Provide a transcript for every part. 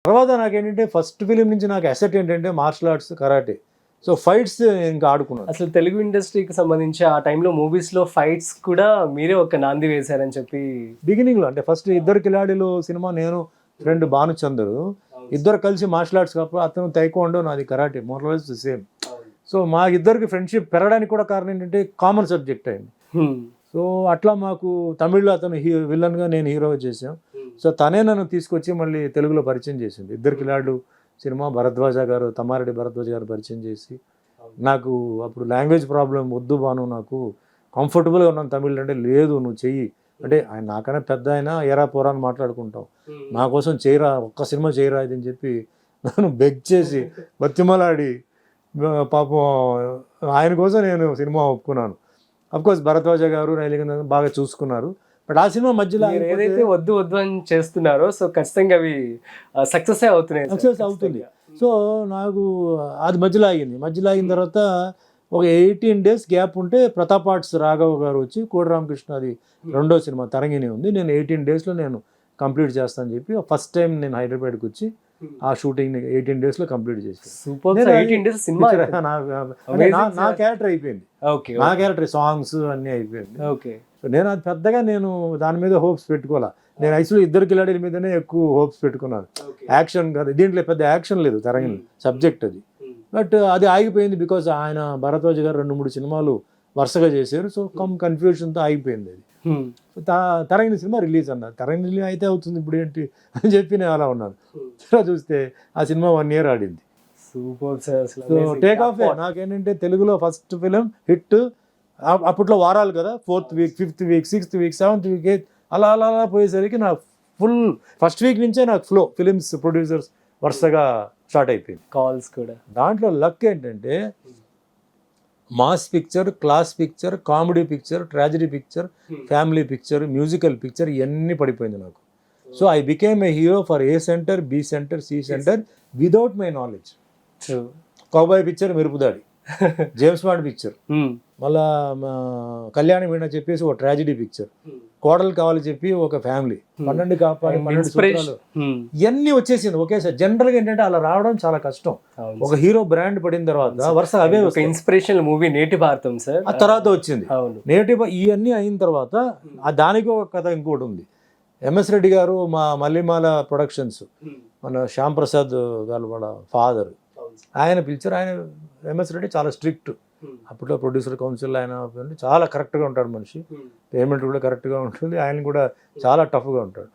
తర్వాత నాకేంటంటే first film నుంచి నాకు అసెట్ ఏంటంటే martial arts, karate. So fights ఇంకా ఆడుకున్నాను. అసలు తెలుగు ఇండస్ట్రీకి సంబంధించి ఆ టైంలో మూవీస్లో ఫైట్స్ కూడా మీరే ఒక నాంది వేశారని చెప్పి బిగినింగ్లో అంటే ఫస్ట్ ఇద్దరు కిలాడీలు సినిమా, నేను ఫ్రెండ్ భానుచందరు ఇద్దరు కలిసి మార్షల్ ఆర్ట్స్ కాకపోతే అతను తైకోండో, నాది కరాటే, మోరల్స్ సేమ్. సో మా ఇద్దరికి ఫ్రెండ్షిప్ పెరగడానికి కూడా కారణం ఏంటంటే కామన్ సబ్జెక్ట్ అయింది. సో అట్లా మాకు తమిళ్లో అతను విలన్గా, నేను హీరోగా చేసాం. సో తనే నన్ను తీసుకొచ్చి మళ్ళీ తెలుగులో పరిచయం చేసింది. ఇద్దరు కిలాడు సినిమా భరద్వాజ గారు, తమ్మారెడ్డి భరద్వాజ గారు పరిచయం చేసి, నాకు అప్పుడు లాంగ్వేజ్ ప్రాబ్లం వద్దు బాను, నాకు కంఫర్టబుల్గా ఉన్నాను తమిళ్ అంటే, లేదు నువ్వు చెయ్యి అంటే, ఆయన నాకన్నా పెద్ద ఆయన ఎరా పోరా అని మాట్లాడుకుంటాం, నా కోసం చేయరా, ఒక్క సినిమా చేయరా ఇది అని చెప్పి నన్ను బెగ్ చేసి బతిమలాడి పాపం ఆయన కోసం నేను సినిమా ఒప్పుకున్నాను. అఫ్కోర్స్ భరద్వాజ గారు, రైలింగ బాగా చూసుకున్నారు. బట్ ఆ సినిమా మధ్యలో ఏదైతే వద్దు వద్దు అని చేస్తున్నారో సో ఖచ్చితంగా అవి సక్సెస్ అవుతుంది. సో నాకు అది మధ్యలో ఆగింది. మధ్యలో ఆగిన తర్వాత ఒక 18 days గ్యాప్ ఉంటే ప్రతాప్ ఆర్ట్స్ రాఘవ్ గారు వచ్చి, కోడి రామకృష్ణ అది రెండో సినిమా తరంగిణి ఉంది, నేను 18 daysలో నేను కంప్లీట్ చేస్తానని చెప్పి ఫస్ట్ టైం నేను హైదరాబాద్కి వచ్చి ఆ షూటింగ్ 18 daysలో కంప్లీట్ చేశాను. నా క్యారెక్టర్ అయిపోయింది, నా క్యారెక్టర్ సాంగ్స్ అన్నీ అయిపోయింది. సో నేను అది పెద్దగా నేను దాని మీద హోప్స్ పెట్టుకోవాలా. నేను యాక్చువల్లీ ఇద్దరు కిలాడీల మీదనే ఎక్కువ హోప్స్ పెట్టుకున్నాను. యాక్షన్ కాదు, దీంట్లో పెద్ద యాక్షన్ లేదు, తరంగిణి సబ్జెక్ట్ అది. బట్ అది ఆగిపోయింది బికాజ్ ఆయన భరద్వాజ్ గారు 2-3 సినిమాలు వరుసగా చేశారు. సో కన్ఫ్యూజన్తో ఆగిపోయింది అది. తరంగిణి సినిమా రిలీజ్ అన్నారు, తరంగిణి అయితే అవుతుంది ఇప్పుడు ఏంటి అని చెప్పి నేను అలా ఉన్నాను. చూస్తే ఆ సినిమా 1 year ఆడింది. So take off. నాకేంటంటే తెలుగులో ఫస్ట్ ఫిలిం హిట్. అప్పట్లో వారాలు కదా, 4th week, 5th week, 6th week, 7th week, అలా అలా అలా పోయేసరికి నాకు ఫుల్ ఫస్ట్ వీక్ నుంచే నాకు ఫ్లో ఫిలిమ్స్ ప్రొడ్యూసర్స్ వరుసగా స్టార్ట్ అయిపోయింది, కాల్స్ కూడా. దాంట్లో లక్ ఏంటంటే mass picture, class picture, comedy picture, tragedy picture, family picture, musical picture ఇవన్నీ పడిపోయింది నాకు. So I became a hero for A center, B center, C center without my knowledge. Cowboy picture Merupudaadi, James Bond picture, మళ్ళా కళ్యాణి వీణ చెప్పేసి ఒక tragedy picture, కోడలు కావాలి చెప్పి ఒక ఫ్యామిలీ, 12 కాపాడి 12 సూత్రాలు, ఇవన్నీ వచ్చేసింది ఒకేసారి. జనరల్గా ఏంటంటే అలా రావడం చాలా కష్టం. ఒక హీరో బ్రాండ్ పడిన తర్వాత వరుస అవే ఇన్స్పిరేషనల్ మూవీ నేటి భారతం సార్, ఆ తర్వాత వచ్చింది నేటి. ఇవన్నీ అయిన తర్వాత దానికి ఒక కథ ఇంకోటి ఉంది. ఎంఎస్ రెడ్డి గారు మా మల్లిమాల ప్రొడక్షన్స్, మన శ్యామ్ ప్రసాద్ గారు వాళ్ళ ఫాదర్, ఆయన పిలిచారు. ఆయన ఎంఎస్ రెడ్డి చాలా స్ట్రిక్ట్, అప్పట్లో ప్రొడ్యూసర్ కౌన్సిల్ ఆయన చాలా కరెక్ట్గా ఉంటాడు మనిషి, పేమెంట్ కూడా కరెక్ట్గా ఉంటుంది, ఆయన కూడా చాలా టఫ్గా ఉంటాడు.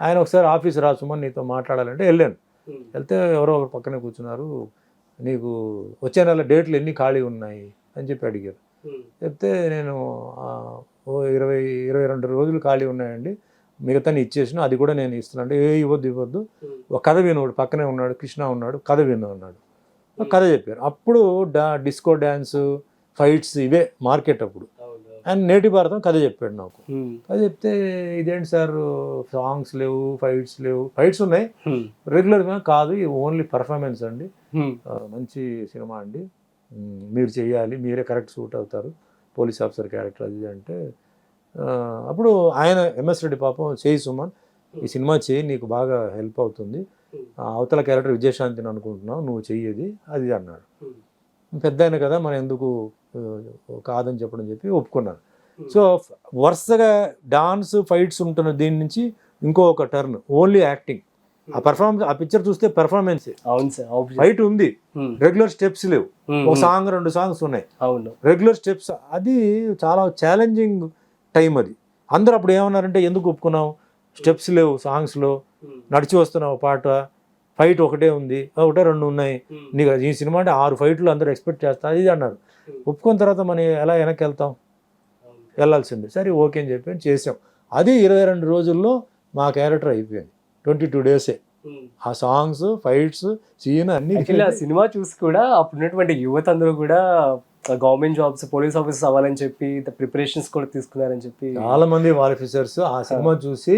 ఆయన ఒకసారి ఆఫీస్ రాసుమని నీతో మాట్లాడాలంటే వెళ్ళాను. వెళ్తే ఎవరో ఒకరు పక్కనే కూర్చున్నారు, నీకు వచ్చే నెల డేట్లు ఎన్ని ఖాళీ ఉన్నాయి అని చెప్పి అడిగారు. చెప్తే నేను 22 రోజులు ఖాళీ ఉన్నాయండి, మిగతా ఇచ్చేసిన, అది కూడా నేను ఇస్తున్నాను అంటే, ఇవ్వద్దు ఒక కథ వినోడు పక్కనే ఉన్నాడు, కృష్ణ ఉన్నాడు, కథ విను అన్నాడు. కథ చెప్పారు. అప్పుడు డిస్కో డ్యాన్స్, ఫైట్స్ ఇవే మార్కెట్ అప్పుడు. ఆయన నేటి భారతం కథ చెప్పాడు నాకు. కథ చెప్తే ఇదేంటి సార్ సాంగ్స్ లేవు, ఫైట్స్ లేవు, ఫైట్స్ ఉన్నాయి రెగ్యులర్గా కాదు, ఓన్లీ పర్ఫార్మెన్స్ అండి, మంచి సినిమా అండి, మీరు చెయ్యాలి, మీరే కరెక్ట్ సూట్ అవుతారు, పోలీస్ ఆఫీసర్ క్యారెక్టర్ అది అంటే. అప్పుడు ఆయన ఎంఎస్ రెడ్డి పాపం, చేయి సుమన్ ఈ సినిమా చేయి, నీకు బాగా హెల్ప్ అవుతుంది, అవతల క్యారెక్టర్ విజయశాంతిని అనుకుంటున్నావు, నువ్వు చెయ్యేది అది అన్నాడు. పెద్ద అయినా కదా మనం ఎందుకు కాదని చెప్పి ఒప్పుకున్నాను. సో వరుసగా డాన్స్, ఫైట్స్ ఉంటున్న దీని నుంచి ఇంకొక టర్న్ ఓన్లీ యాక్టింగ్. ఆ పర్ఫార్మెన్స్, ఆ పిక్చర్ చూస్తే పెర్ఫార్మెన్స్, ఫైట్ ఉంది, రెగ్యులర్ స్టెప్స్ లేవు, ఒక సాంగ్ 2 సాంగ్స్ ఉన్నాయి, రెగ్యులర్ స్టెప్స్. అది చాలా ఛాలెంజింగ్ టైం అది. అందరూ అప్పుడు ఏమన్నారంటే, ఎందుకు ఒప్పుకున్నావు, స్టెప్స్ లేవు సాంగ్స్లో, నడిచి వస్తున్నావు పాట, ఫైట్ ఒకటే ఉంది, 1-2 ఉన్నాయి, నీకు ఈ సినిమా అంటే 6 ఫైట్లు అందరూ ఎక్స్పెక్ట్ చేస్తా ఇది అన్నారు. ఒప్పుకున్న తర్వాత మనం ఎలా వెనక్కి వెళ్తాం, వెళ్ళాల్సిందే. సరే ఓకే అని చెప్పి చేసాం. అది 22 రోజుల్లో మా క్యారెక్టర్ అయిపోయింది, 22 days. ఆ సాంగ్స్, ఫైట్స్, సీన్ అన్ని. సినిమా చూసి కూడా అప్పుడున్నటువంటి యువత అందరూ కూడా గవర్నమెంట్ జాబ్స్, పోలీస్ ఆఫీసర్స్ అవ్వాలని చెప్పి ప్రిపరేషన్స్ కూడా తీసుకున్నారని చెప్పి చాలా మంది ఆఫీసర్స్ ఆ సినిమా చూసి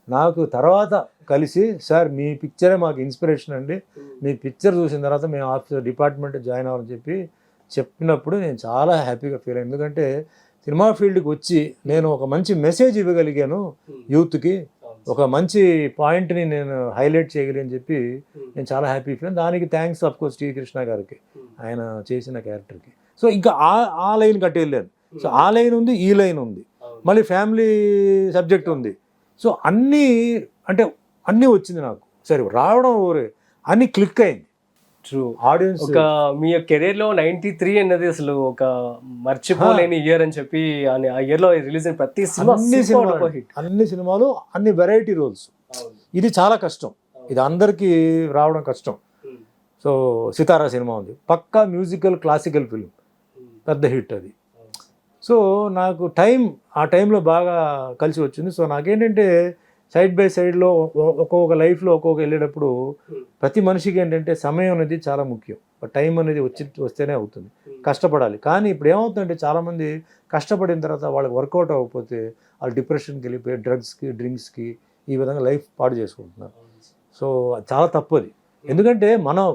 నాకు తర్వాత కలిసి, సార్ మీ పిక్చరే మాకు ఇన్స్పిరేషన్ అండి, మీ పిక్చర్ చూసిన తర్వాత మేము ఆఫీసర్ డిపార్ట్మెంట్ జాయిన్ అవ్వాలని చెప్పినప్పుడు నేను చాలా హ్యాపీగా ఫీల్ అయ్యాను. ఎందుకంటే సినిమా ఫీల్డ్కి వచ్చి నేను ఒక మంచి మెసేజ్ ఇవ్వగలిగాను యూత్కి, ఒక మంచి పాయింట్ని నేను హైలైట్ చేయగలని చెప్పి నేను చాలా హ్యాపీ ఫీల్. దానికి థ్యాంక్స్ ఆఫ్ కోర్స్ శ్రీకృష్ణ గారికి, ఆయన చేసిన క్యారెక్టర్కి. సో ఇంకా ఆ లైన్ కట్టి వెళ్ళాను. సో ఆ లైన్ ఉంది, ఈ లైన్ ఉంది, మళ్ళీ ఫ్యామిలీ సబ్జెక్ట్ ఉంది. సో అన్నీ వచ్చింది నాకు. సరే రావడం అన్నీ క్లిక్ అయింది. ట్రూ. ఆడియన్స్ ఒక మీ కెరీర్ లో 93 అన్నది అసలు ఒక మర్చిపోలేని ఇయర్ అని చెప్పి ఆ ఇయర్ లో రిలీజ్ అయిన ప్రతి సినిమా అన్ని సినిమాలు అన్ని వెరైటీ రోల్స్. ఇది చాలా కష్టం, ఇది అందరికీ రావడం కష్టం. సో సితారా సినిమా ఉంది, పక్కా మ్యూజికల్ క్లాసికల్ ఫిల్మ్, పెద్ద హిట్ అది. సో నాకు ఆ టైంలో బాగా కలిసి వచ్చింది. సో నాకేంటంటే సైడ్ బై సైడ్లో ఒక్కొక్క లైఫ్లో ఒక్కొక్క వెళ్ళేటప్పుడు ప్రతి మనిషికి ఏంటంటే సమయం అనేది చాలా ముఖ్యం. టైం అనేది వస్తేనే అవుతుంది, కష్టపడాలి. కానీ ఇప్పుడు ఏమవుతుందంటే చాలామంది కష్టపడిన తర్వాత వాళ్ళకి వర్కౌట్ అవ్వకపోతే వాళ్ళు డిప్రెషన్కి వెళ్ళిపోయి డ్రింక్స్కి ఈ విధంగా లైఫ్ పాడు చేసుకుంటున్నారు. సో చాలా తప్పు అది. ఎందుకంటే మనం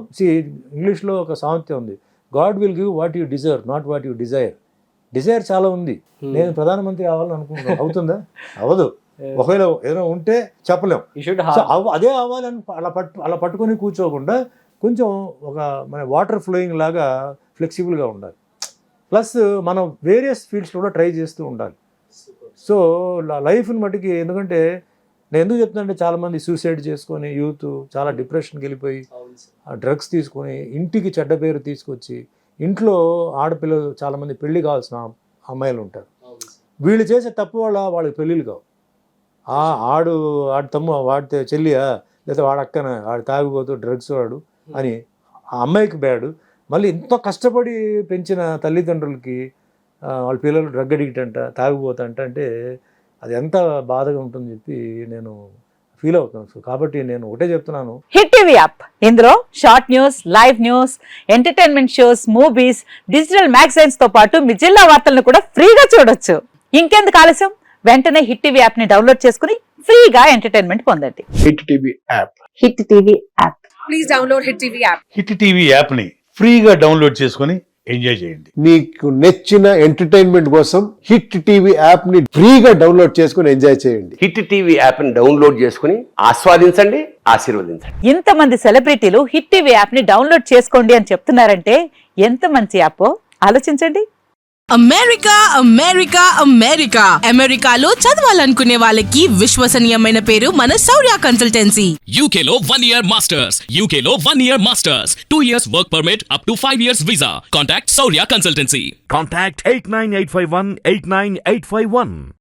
ఇంగ్లీష్లో ఒక సామెత ఉంది, God will give what you deserve, not what you desire. Desire చాలా ఉంది, నేను ప్రధానమంత్రి అవ్వాలని అనుకుంటున్నాను, అవుతుందా? అవ్వదు. ఒకవేళ ఏదైనా ఉంటే చెప్పలేం. అదే అవ్వాలని అలా పట్టుకొని కూర్చోకుండా కొంచెం ఒక మన వాటర్ ఫ్లోయింగ్ లాగా ఫ్లెక్సిబుల్గా ఉండాలి. ప్లస్ మనం వేరియస్ ఫీల్డ్స్లో కూడా ట్రై చేస్తూ ఉండాలి. సో లైఫ్ని మటుకి, ఎందుకంటే నేను ఎందుకు చెప్తానంటే చాలామంది సూసైడ్ చేసుకొని యూత్ చాలా డిప్రెషన్కి వెళ్ళిపోయి డ్రగ్స్ తీసుకొని ఇంటికి చెడ్డ పేరు తీసుకొచ్చి ఇంట్లో ఆడపిల్లలు చాలామంది పెళ్లి కావాల్సిన అమ్మాయిలు ఉంటారు. వీళ్ళు చేసే తప్పు వల్ల వాళ్ళకి పెళ్ళిళ్ళు కావు. ఆడు వాడితే చెల్లియా, లేదా వాడక్కన, వాడు తాగిపోతూ డ్రగ్స్ వాడు అని ఆ అమ్మాయికి బ్యాడు. మళ్ళీ ఎంతో కష్టపడి పెంచిన తల్లిదండ్రులకి వాళ్ళ పిల్లలు డ్రగ్ అడిక్ట్ అంట, తాగిపోతా అంటే అది ఎంత బాధగా ఉంటుందని చెప్పి నేను ఫీల్ అవుతున్నాను. సో కాబట్టి నేను ఒకటే చెప్తున్నాను, హిట్ టీవీ యాప్, ఇందులో short news, live news, entertainment shows, movies, digital magazines తో పాటు మీ జిల్లా వార్తలను కూడా ఫ్రీగా చూడొచ్చు. ఇంకెందుకు ఆలస్యం, వెంటనే హిట్ టీవీ యాప్ ని డౌన్లోడ్ చేసుకుని ఫ్రీగా ఎంటర్టైన్మెంట్ పొందండి. Hit TV app. Hit TV app. Please download hit TV app. Hit TV app ని ఫ్రీగా డౌన్లోడ్ చేసుకొని ఎంజాయ్ చేయండి. మీకు నచ్చిన ఎంటర్టైన్మెంట్ కోసం హిట్ టీవీ యాప్ ని ఫ్రీగా డౌన్లోడ్ చేసుకొని ఎంజాయ్ చేయండి. హిట్ టీవీ యాప్ ని డౌన్లోడ్ చేసుకుని ఆస్వాదించండి, ఆశీర్వదించండి. ఇంతమంది సెలబ్రిటీలు హిట్ టీవీ యాప్ ని డౌన్లోడ్ చేసుకోండి అని చెప్తున్నారంటే ఎంత మంచి యాప్ ఆలోచించండి. అమెరికా అమెరికా అమెరికా అమెరికాలో చదవాలనుకునే వాళ్ళకి విశ్వసనీయమైన పేరు మన శౌర్య కన్సల్టెన్సీ. UK లో 1 year masters, UK లో 1 year masters, 2 years work permit up to 5 years visa. Contact Saurya Consultancy. Contact 89851 89851.